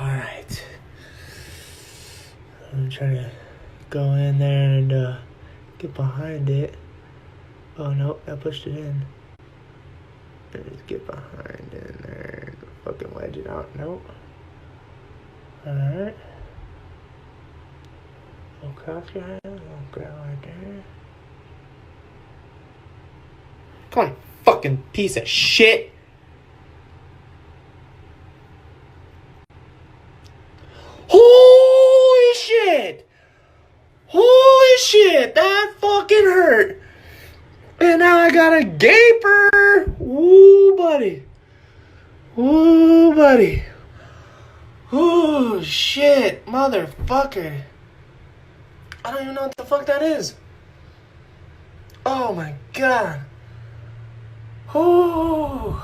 Alright. I'm trying to go in there and get behind it. Oh no, I pushed it in. Just get behind in there and fucking wedge it out. Nope. Alright. Go across your hand. Go grab right there. Come on, fucking piece of shit. Holy shit! Holy shit! That fucking hurt! And now I got a gaper! Ooh, buddy. Ooh, buddy. Ooh, shit. Motherfucker. I don't even know what the fuck that is. Oh my god. Ooh.